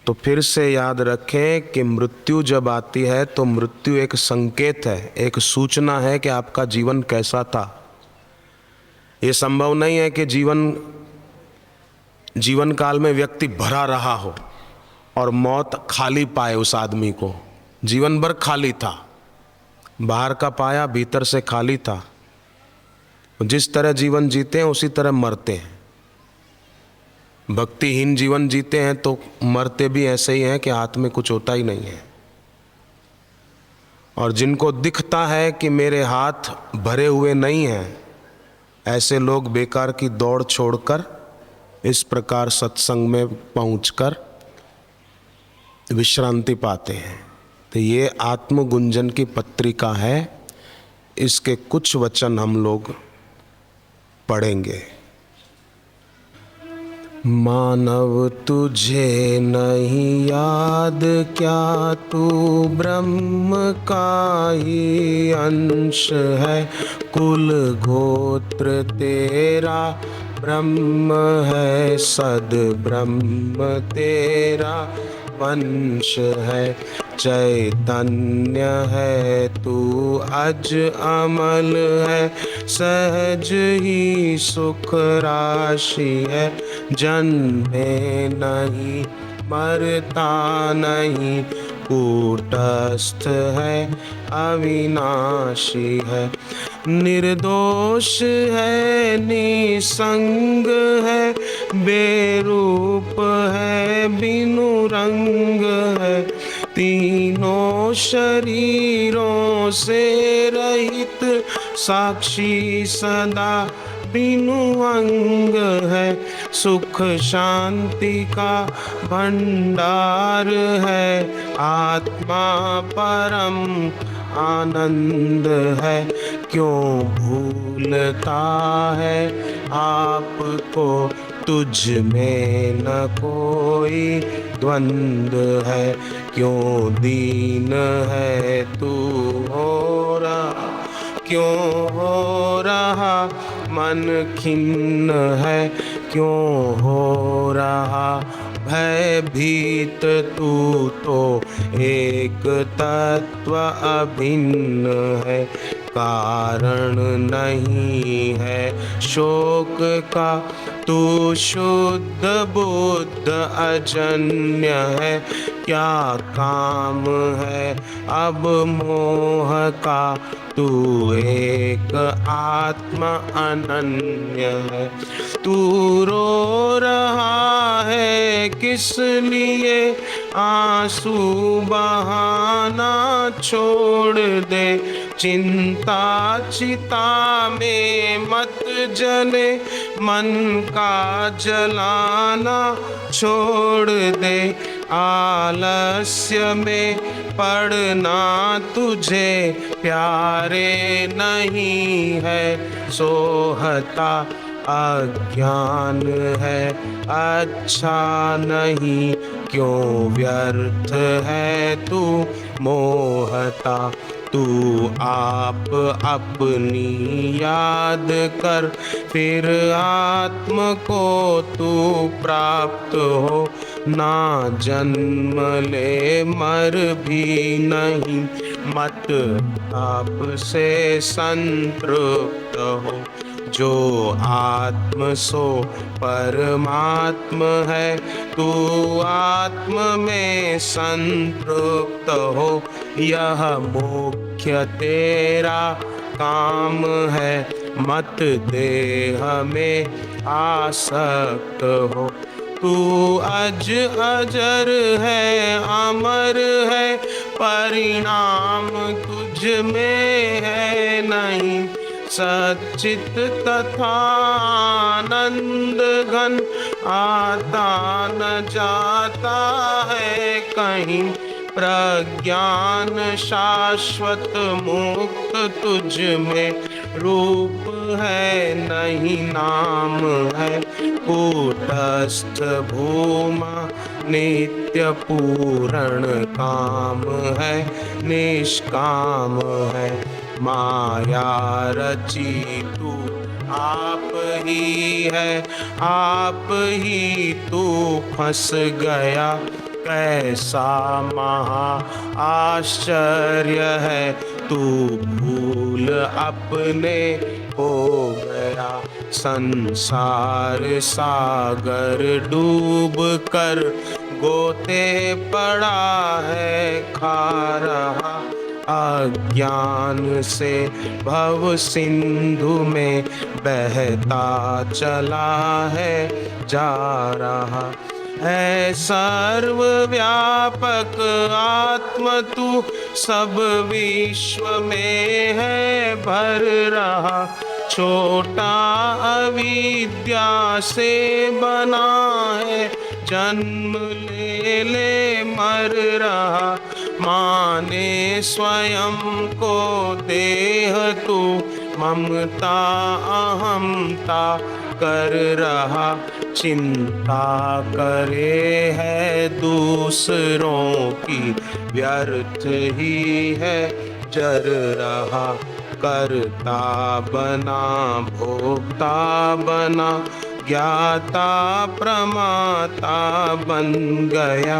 तो फिर से याद रखें कि मृत्यु जब आती है तो मृत्यु एक संकेत है, एक सूचना है कि आपका जीवन कैसा था। ये संभव नहीं है कि जीवन काल में व्यक्ति भरा रहा हो और मौत खाली पाए उस आदमी को। जीवन भर खाली था, बाहर का पाया, भीतर से खाली था। जिस तरह जीवन जीते हैं उसी तरह मरते हैं। भक्तिहीन जीवन जीते हैं तो मरते भी ऐसे ही हैं कि हाथ में कुछ होता ही नहीं है। और जिनको दिखता है कि मेरे हाथ भरे हुए नहीं हैं, ऐसे लोग बेकार की दौड़ छोड़कर इस प्रकार सत्संग में पहुंचकर विश्रांति पाते हैं। तो ये आत्मगुंजन की पत्रिका है, इसके कुछ वचन हम लोग पढ़ेंगे। मानव तुझे नहीं याद क्या, तू ब्रह्म का ही अंश है। कुल गोत्र तेरा ब्रह्म है, सद ब्रह्म तेरा वंश है। चैतन्य है तू अज अमल है, सहज ही सुख राशि है। जन्मे नहीं मरता नहीं, कूटस्थ है अविनाशी है। निर्दोष है निसंग है, बेरूप है बिनु रंग है। तीनों शरीरों से रहित साक्षी सदा बिनु अंग है। सुख शांति का भंडार है, आत्मा परम आनंद है। क्यों भूलता है आपको, तुझ में न कोई द्वंद्व है। क्यों दीन है तू हो रहा, क्यों हो रहा मन खिन्न है। क्यों हो रहा भयभीत तू तो एक तत्व अभिन्न है। कारण नहीं है शोक का, तू शुद्ध बुद्ध अजन्य है। क्या काम है अब मोह का, तू एक आत्मा अनन्य है। तू रो रहा है किस लिए, आंसू बहाना छोड़ दे। चिंता चिता में मत जले, मन का जलाना छोड़ दे। आलस्य में पढ़ना तुझे प्यारे नहीं है। सोहता अज्ञान है अच्छा नहीं, क्यों व्यर्थ है तू मोहता। तू आप अपनी याद कर, फिर आत्म को तू प्राप्त हो। ना जन्म ले मर भी नहीं, मत आप से संतृप्त हो। जो आत्म सो परमात्म है, तू आत्म में संतृप्त हो। यह मुख्य तेरा काम है, मत देह में आसक्त हो। तू अज अजर है अमर है, परिणाम तुझ में है नहीं। सच्चित तथा आनंद घन, आता न जाता है कहीं। प्रज्ञान शाश्वत मुक्त तुझ में, रूप है नहीं नाम है। कूटस्थ भूमा नित्य पूर्ण काम है, निष्काम है। माया रची तू आप ही है, आप ही तू फंस गया। कैसा महा आश्चर्य है, तू भूल अपने हो गया। संसार सागर डूब कर गोते पड़ा है खा रहा, अज्ञान से भव सिंधु में बहता चला है जा रहा है। सर्वव्यापक आत्म तू सब विश्व में है भर रहा, छोटा अविद्या से बना है जन्म ले ले मर रहा। माने स्वयं को देह तू ममता अहमता कर रहा, चिंता करे है दूसरों की व्यर्थ ही है जर रहा। करता बना भोक्ता बना, ज्ञाता प्रमाता बन गया।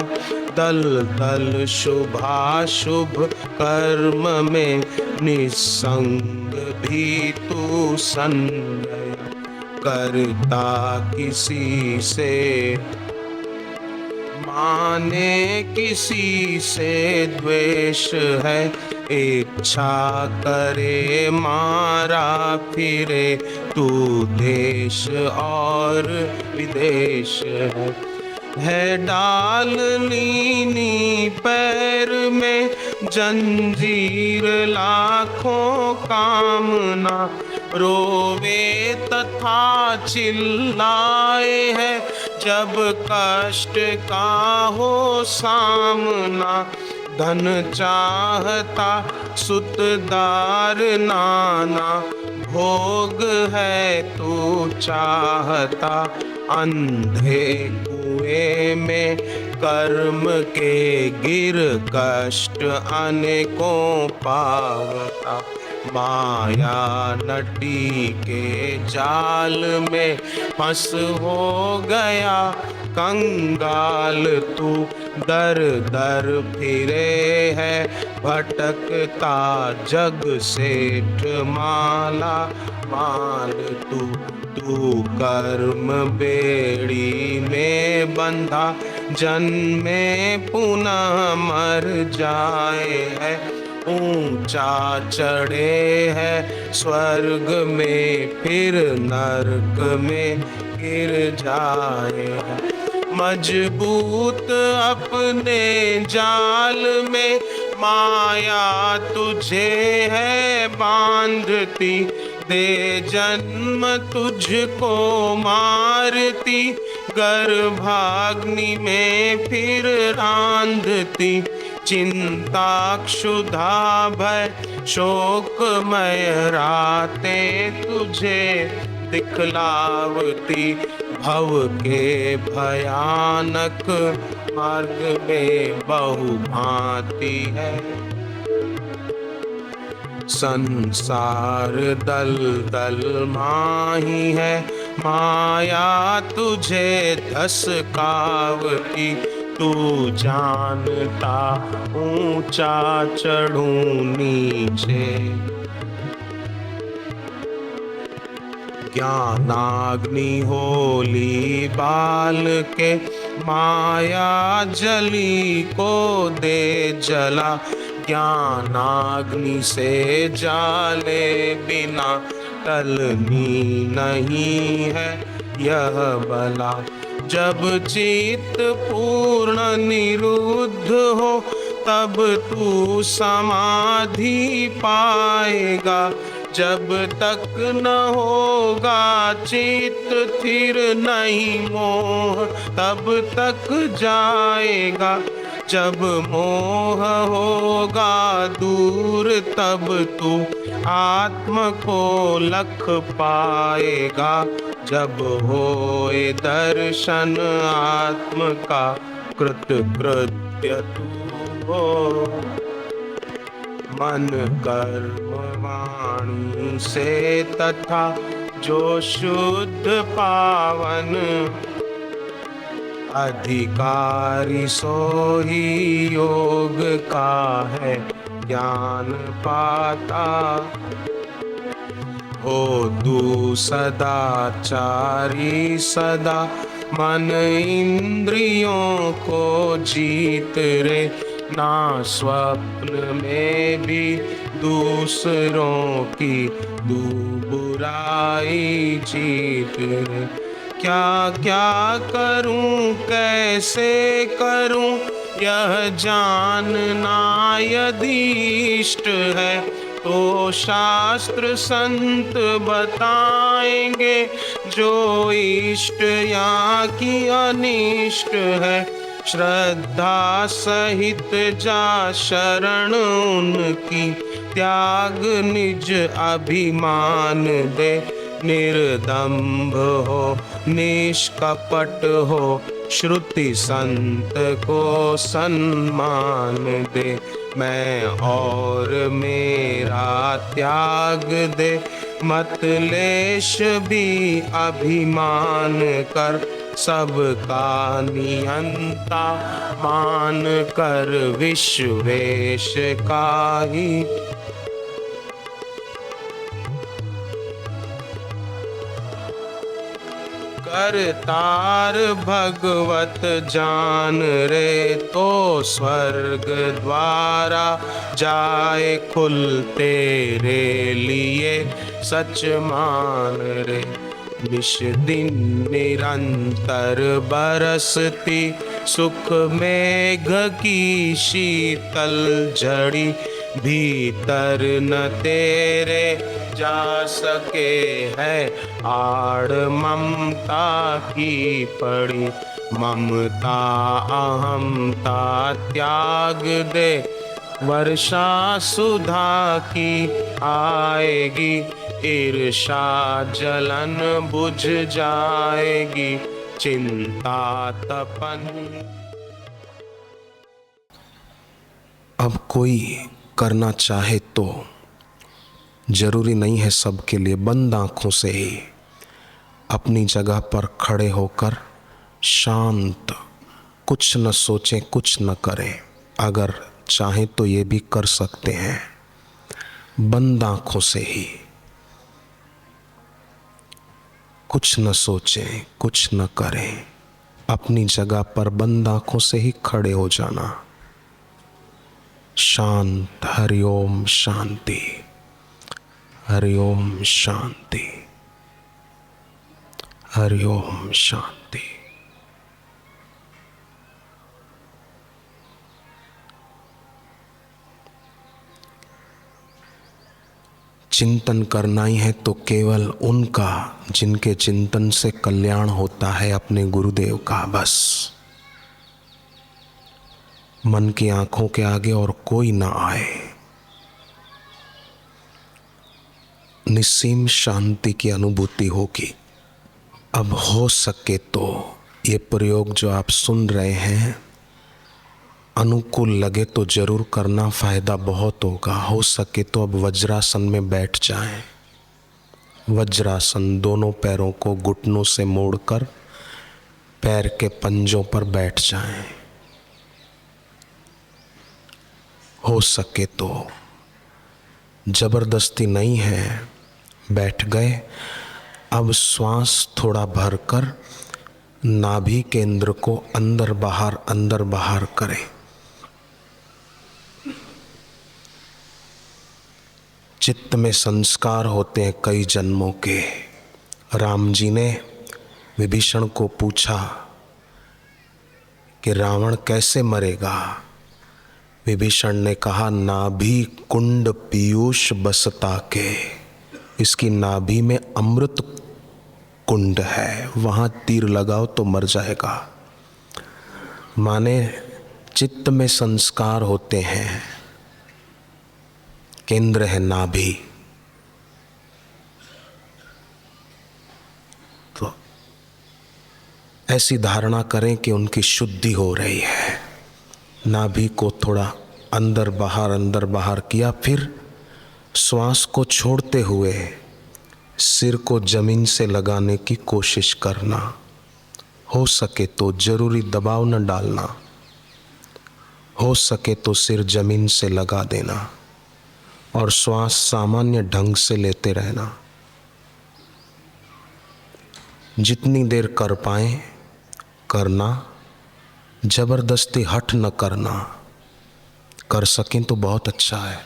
दल दल शुभाशुभ कर्म में निसंग भी तू सन गया। करता किसी से माने किसी से द्वेष है, इच्छा करे मारा फिरे तू देश और विदेश है। डालनी पैर में जंजीर लाखों कामना, रोवे तथा चिल्लाए है जब कष्ट का हो सामना। धन चाहता सुतदार नाना, भोग है तू चाहता अंधे कुएं में कर्म के गिर कष्ट अनेकों पावता। माया नटी के जाल में फंस हो गया कंगाल तू, दर दर फिरे है भटकता जग सेठ माला माल तू। तू कर्म बेड़ी में बंधा जन्मे पुनः मर जाए है, ऊंचा चढ़े है स्वर्ग में फिर नरक में गिर जाए है। मजबूत अपने जाल में माया तुझे है बांधती, दे जन्म तुझको मारती, गर्भाग्नि में फिर रांधती। चिंता क्षुधा भय शोकमय रातें तुझे दिखलावती, भव के भयानक मार्ग में बहु भांति है। संसार दल दल माही है, माया तुझे धसकावती, तू जानता ऊंचा चढ़ूं नीचे। ज्ञानाग्नि होली बाल के माया जली को दे जला, ज्ञानाग्नि से जाले बिना टलनी नहीं है यह बला। जब चित्त पूर्ण निरुद्ध हो तब तू समाधि पाएगा, जब तक न होगा चित्त स्थिर नहीं मोह तब तक जाएगा, जब मोह होगा दूर तब तू आत्म को लख पाएगा, जब होए दर्शन आत्म का कृत कृत्य तू हो। मन कर्म वाणी से तथा जो शुद्ध पावन, अधिकारी सोई योग का है ज्ञान पाता। हो तू सदाचारी सदा मन इंद्रियों को जीत रे, ना स्वप्न में भी दूसरों की बुराई जीत रे। क्या क्या करूं कैसे करूं यह जानना यदि इष्ट है, तो शास्त्र संत बताएंगे जो इष्ट या की अनिष्ट है। श्रद्धा सहित जा शरण उनकी, त्याग निज अभिमान दे। निर्दम्भ हो निष्कपट हो, श्रुति संत को सम्मान दे। मैं और मेरा त्याग दे, मतलेश भी अभिमान कर। सबका नियंता मान कर, विश्वेश का ही करतार भगवत जान रे, तो स्वर्ग द्वारा जाए खुल तेरे लिए सच मान रे। निश दिन निरंतर बरसती सुख मेघ की शीतल झड़ी, भीतर न तेरे जा सके है आड़ ममता की पड़ी। ममता अहमता त्याग दे, वर्षा सुधा की आएगी। ईर्षा जलन बुझ जाएगी, चिंता तपन। अब कोई करना चाहे तो जरूरी नहीं है सबके लिए, बंद आंखों से ही अपनी जगह पर खड़े होकर शांत, कुछ न सोचें कुछ न करें। अगर चाहें तो ये भी कर सकते हैं, बंद आंखों से ही कुछ न सोचें कुछ न करें, अपनी जगह पर बंद आंखों से ही खड़े हो जाना। शांत। हरिओम शांति, हरिओम शांति, हरिओम शांति। चिंतन करना ही है तो केवल उनका जिनके चिंतन से कल्याण होता है, अपने गुरुदेव का। बस मन की आंखों के आगे और कोई ना आए। निस्सीम शांति की अनुभूति होगी। अब हो सके तो ये प्रयोग जो आप सुन रहे हैं अनुकूल लगे तो जरूर करना, फायदा बहुत होगा। हो सके तो अब वज्रासन में बैठ जाएं। वज्रासन, दोनों पैरों को घुटनों से मोड़कर पैर के पंजों पर बैठ जाएं। हो सके तो, जबरदस्ती नहीं है, बैठ गए। अब श्वास थोड़ा भरकर नाभि केंद्र को अंदर बाहर करें। चित्त में संस्कार होते हैं कई जन्मों के। राम जी ने विभीषण को पूछा कि रावण कैसे मरेगा। विभीषण ने कहा, नाभि कुंड पीयूष बसता के। इसकी नाभि में अमृत कुंड है, वहां तीर लगाओ तो मर जाएगा। माने चित्त में संस्कार होते हैं, केंद्र है नाभि। तो ऐसी धारणा करें कि उनकी शुद्धि हो रही है। नाभि को थोड़ा अंदर बाहर किया, फिर श्वास को छोड़ते हुए सिर को जमीन से लगाने की कोशिश करना। हो सके तो जरूरी दबाव न डालना, हो सके तो सिर जमीन से लगा देना और श्वास सामान्य ढंग से लेते रहना। जितनी देर कर पाए करना, जबरदस्ती हठ न करना, कर सकें तो बहुत अच्छा है।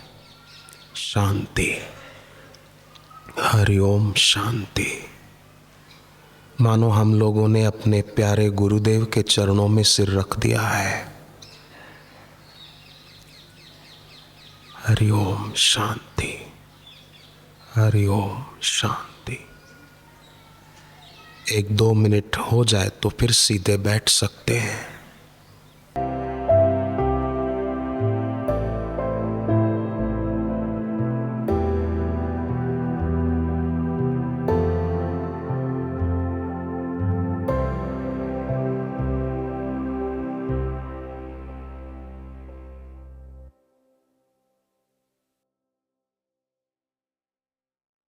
शांति। हरिओम शांति। मानो हम लोगों ने अपने प्यारे गुरुदेव के चरणों में सिर रख दिया है। हरिओम शांति। हरिओम शांति। 1-2 मिनट हो जाए तो फिर सीधे बैठ सकते हैं।